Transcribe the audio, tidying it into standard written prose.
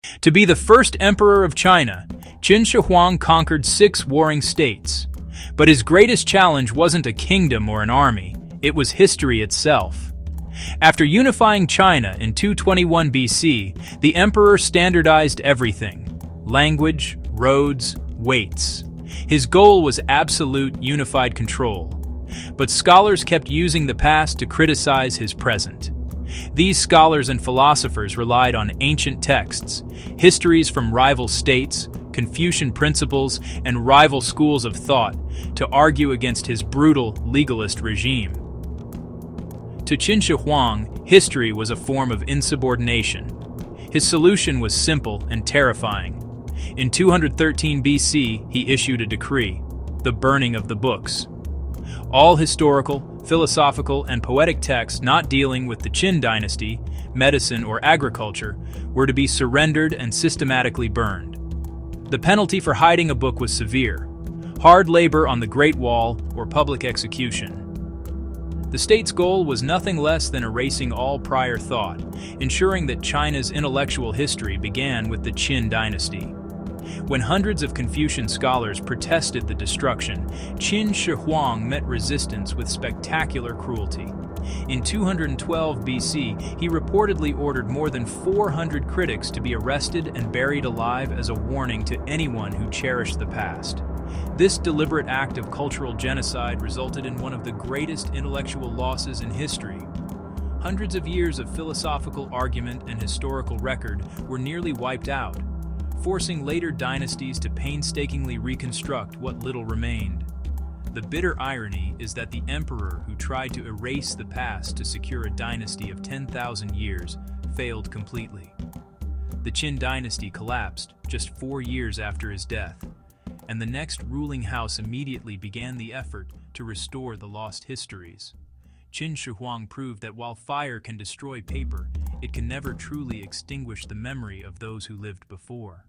To be the first emperor of China, Qin Shi Huang conquered 6 warring states. But his greatest challenge wasn't a kingdom or an army, it was history itself. After unifying China in 221 BC, the emperor standardized everything: language, roads, weights. His goal was absolute unified control. But scholars kept using the past to criticize his present. These scholars and philosophers relied on ancient texts, histories from rival states, Confucian principles, and rival schools of thought to argue against his brutal, legalist regime. To Qin Shi Huang, history was a form of insubordination. His solution was simple and terrifying. In 213 BC, he issued a decree, the burning of the books. All historical, philosophical, and poetic texts not dealing with the Qin Dynasty, medicine, or agriculture were to be surrendered and systematically burned. The penalty for hiding a book was severe: hard labor on the Great Wall or public execution. The state's goal was nothing less than erasing all prior thought, ensuring that China's intellectual history began with the Qin Dynasty. When hundreds of Confucian scholars protested the destruction, Qin Shi Huang met resistance with spectacular cruelty. In 212 BC, he reportedly ordered more than 400 critics to be arrested and buried alive as a warning to anyone who cherished the past. This deliberate act of cultural genocide resulted in one of the greatest intellectual losses in history. Hundreds of years of philosophical argument and historical record were nearly wiped out, forcing later dynasties to painstakingly reconstruct what little remained. The bitter irony is that the emperor who tried to erase the past to secure a dynasty of 10,000 years failed completely. The Qin dynasty collapsed just 4 years after his death, and the next ruling house immediately began the effort to restore the lost histories. Qin Shi Huang proved that while fire can destroy paper, it can never truly extinguish the memory of those who lived before.